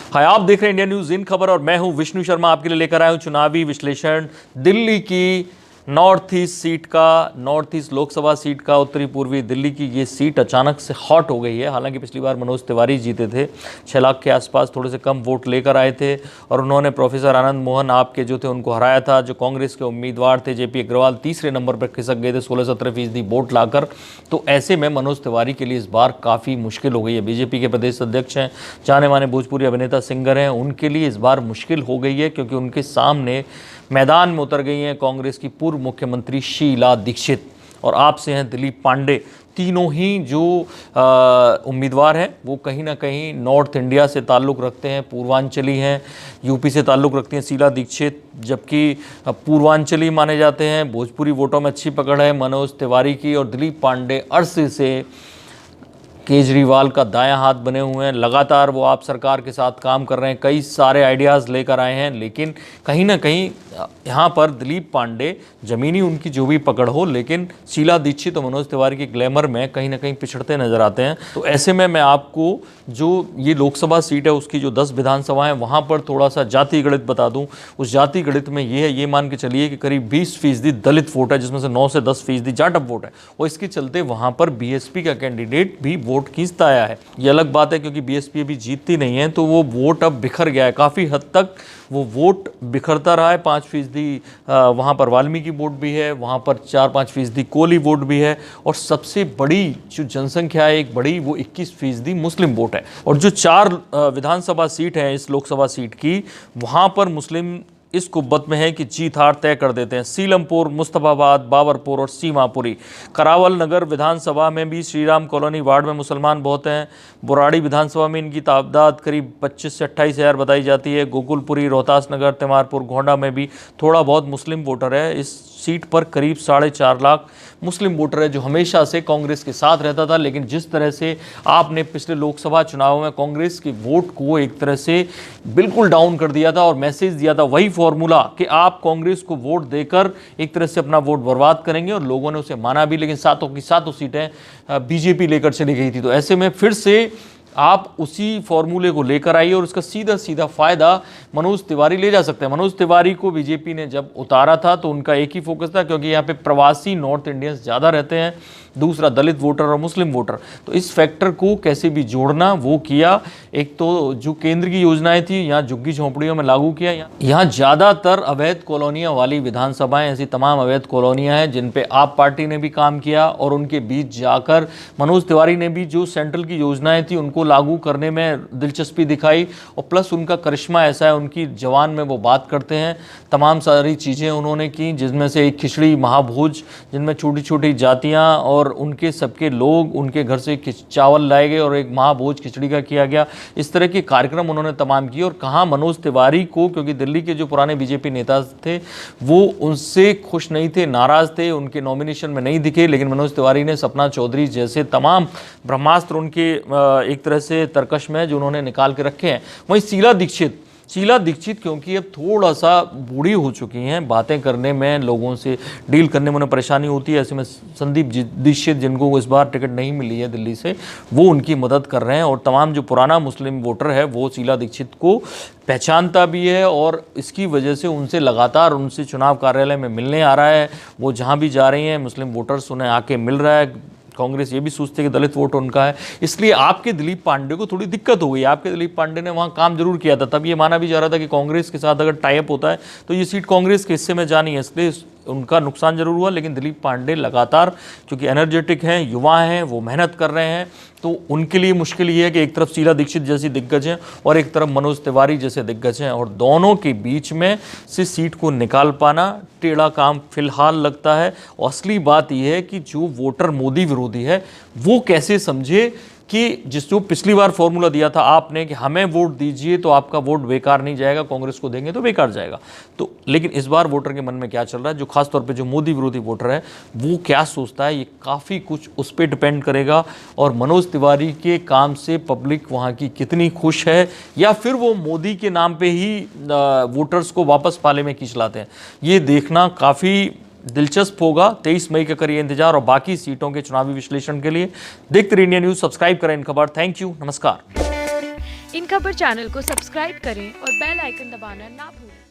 हाय, आप देख रहे हैं इंडिया न्यूज इन खबर और मैं हूं विष्णु शर्मा। आपके लिए लेकर आया हूं चुनावी विश्लेषण। दिल्ली की नॉर्थ ईस्ट लोकसभा सीट का उत्तरी पूर्वी दिल्ली की ये सीट अचानक से हॉट हो गई है। हालांकि पिछली बार मनोज तिवारी जीते थे, 6 लाख के आसपास थोड़े से कम वोट लेकर आए थे और उन्होंने प्रोफेसर आनंद मोहन आपके जो थे उनको हराया था। जो कांग्रेस के उम्मीदवार थे जेपी अग्रवाल तीसरे नंबर पर खिसक गए थे 16-17% वोट लाकर। तो ऐसे में मनोज तिवारी के लिए इस बार काफ़ी मुश्किल हो गई है। बीजेपी के प्रदेश अध्यक्ष हैं, जाने माने भोजपुरी अभिनेता सिंगर हैं, उनके लिए इस बार मुश्किल हो गई है क्योंकि उनके सामने मैदान में उतर गई हैं कांग्रेस की पूर्व मुख्यमंत्री शीला दीक्षित और आपसे हैं दिलीप पांडे। तीनों ही जो उम्मीदवार हैं वो कहीं ना कहीं नॉर्थ इंडिया से ताल्लुक़ रखते हैं, पूर्वांचली हैं, यूपी से ताल्लुक़ रखती हैं शीला दीक्षित, जबकि पूर्वांचली माने जाते हैं। भोजपुरी वोटों में अच्छी पकड़ है मनोज तिवारी की और दिलीप पांडे अरसे से केजरीवाल का दायां हाथ बने हुए हैं। लगातार वो आप सरकार के साथ काम कर रहे हैं, कई सारे आइडियाज़ लेकर आए हैं, लेकिन कहीं ना कहीं यहाँ पर दिलीप पांडे ज़मीनी उनकी जो भी पकड़ हो, लेकिन शीला दीक्षित और मनोज तिवारी के ग्लैमर में कहीं ना कहीं पिछड़ते नजर आते हैं। तो ऐसे में मैं आपको जो ये लोकसभा सीट है उसकी जो 10 विधानसभा हैं वहाँ पर थोड़ा सा जाति गणित बता दूँ। उस जाति गणित में ये है, ये मान के चलिए कि करीब 20% दलित वोट है, जिसमें से 9 से 10% जाटव वोट है और इसके चलते वहाँ पर बीएसपी का कैंडिडेट भी वोट खींचता आया है। ये अलग बात है क्योंकि बीएसपी अभी जीतती नहीं है, तो वो वोट अब बिखर गया है, काफ़ी हद तक वो वोट बिखरता रहा है। 5% वहाँ पर वाल्मीकि वोट भी है, वहाँ पर 4-5% कोली वोट भी है और सबसे बड़ी जो जनसंख्या है एक बड़ी, वो 21% मुस्लिम वोट है। और जो 4 विधानसभा सीट है इस लोकसभा सीट की, वहाँ पर मुस्लिम इस कुब्बत में है कि जीत हार तय कर देते हैं। सीलमपुर, मुस्तफाबाद, बाबरपुर और सीमापुरी। करावल नगर विधानसभा में भी श्रीराम कॉलोनी वार्ड में मुसलमान बहुत हैं। बुराड़ी विधानसभा में इनकी तादाद करीब 25 से 28 हज़ार बताई जाती है। गोकुलपुरी, रोहतास नगर, तिमारपुर, गोंडा में भी थोड़ा बहुत मुस्लिम वोटर है। इस सीट पर करीब 4.5 लाख मुस्लिम वोटर है जो हमेशा से कांग्रेस के साथ रहता था, लेकिन जिस तरह से आपने पिछले लोकसभा चुनाव में कांग्रेस के वोट को एक तरह से बिल्कुल डाउन कर दिया था और मैसेज दिया था, वही फॉर्मूला कि आप कांग्रेस को वोट देकर एक तरह से अपना वोट बर्बाद करेंगे, और लोगों ने उसे माना भी, लेकिन सातों की सातों सीटें बीजेपी लेकर चली गई थी। तो ऐसे में फिर से आप उसी फॉर्मूले को लेकर आइए और उसका सीधा सीधा फायदा मनोज तिवारी ले जा सकते हैं। मनोज तिवारी को बीजेपी ने जब उतारा था तो उनका एक ही फोकस था, क्योंकि यहाँ पे प्रवासी नॉर्थ इंडियंस ज़्यादा रहते हैं, दूसरा दलित वोटर और मुस्लिम वोटर, तो इस फैक्टर को कैसे भी जोड़ना वो किया। एक तो जो केंद्र की योजनाएं थी यहाँ झुग्गी झोंपड़ियों में लागू किया। यहाँ ज़्यादातर अवैध कॉलोनियाँ वाली विधानसभाएं, ऐसी तमाम अवैध कॉलोनियाँ हैं जिन पे आप पार्टी ने भी काम किया और उनके बीच जाकर मनोज तिवारी ने भी जो सेंट्रल की योजनाएं थी उनको लागू करने में दिलचस्पी दिखाई। और प्लस उनका करिश्मा ऐसा है, उनकी जवान में वो बात करते हैं, तमाम सारी चीज़ें उन्होंने की, जिसमें से एक खिचड़ी महाभोज, जिनमें छोटी छोटी जातियाँ और उनके सबके लोग, उनके घर से चावल लाए गए और एक महाभोज खिचड़ी का किया गया। इस तरह के कार्यक्रम उन्होंने तमाम किए। और कहाँ मनोज तिवारी को, क्योंकि दिल्ली के जो पुराने बीजेपी नेता थे वो उनसे खुश नहीं थे, नाराज़ थे, उनके नॉमिनेशन में नहीं दिखे, लेकिन मनोज तिवारी ने सपना चौधरी जैसे तमाम ब्रह्मास्त्र उनके एक तरह से तरकश में जो उन्होंने निकाल के रखे हैं। वहीं शीला दीक्षित क्योंकि अब थोड़ा सा बूढ़ी हो चुकी हैं, बातें करने में, लोगों से डील करने में उन्हें परेशानी होती है। ऐसे में संदीप दीक्षित, जिनको इस बार टिकट नहीं मिली है दिल्ली से, वो उनकी मदद कर रहे हैं और तमाम जो पुराना मुस्लिम वोटर है वो शीला दीक्षित को पहचानता भी है और इसकी वजह से उनसे लगातार उनसे चुनाव कार्यालय में मिलने आ रहा है। वो जहाँ भी जा रही हैं मुस्लिम वोटर्स उन्हें आके मिल रहा है। कांग्रेस ये भी सोचती है कि दलित वोट उनका है, इसलिए आपके दिलीप पांडे को थोड़ी दिक्कत हो गई। आपके दिलीप पांडे ने वहाँ काम जरूर किया था, तब ये माना भी जा रहा था कि कांग्रेस के साथ अगर टाई अप होता है तो ये सीट कांग्रेस के हिस्से में जानी है, इसलिए उनका नुकसान जरूर हुआ। लेकिन दिलीप पांडे लगातार, क्योंकि एनर्जेटिक हैं, युवा हैं, वो मेहनत कर रहे हैं, तो उनके लिए मुश्किल ये है कि एक तरफ शीला दीक्षित जैसी दिग्गज हैं और एक तरफ मनोज तिवारी जैसे दिग्गज हैं, और दोनों के बीच में से सीट को निकाल पाना टेढ़ा काम फिलहाल लगता है। असली बात यह है कि जो वोटर मोदी विरोधी है वो कैसे समझे कि जो पिछली बार फॉर्मूला दिया था आपने कि हमें वोट दीजिए तो आपका वोट बेकार नहीं जाएगा, कांग्रेस को देंगे तो बेकार जाएगा। तो लेकिन इस बार वोटर के मन में क्या चल रहा है, जो खासतौर पे जो मोदी विरोधी वोटर है वो क्या सोचता है, ये काफ़ी कुछ उस पर डिपेंड करेगा। और मनोज तिवारी के काम से पब्लिक वहाँ की कितनी खुश है, या फिर वो मोदी के नाम पे ही वोटर्स को वापस पाले में खींच लाते हैं, ये देखना काफ़ी दिलचस्प होगा। 23 मई का करिए इंतजार और बाकी सीटों के चुनावी विश्लेषण के लिए देखते रहिए इंडिया न्यूज़। सब्सक्राइब करें इन खबर। थैंक यू, नमस्कार। इन खबर चैनल को सब्सक्राइब करें और बेल आइकन दबाना ना भूलें।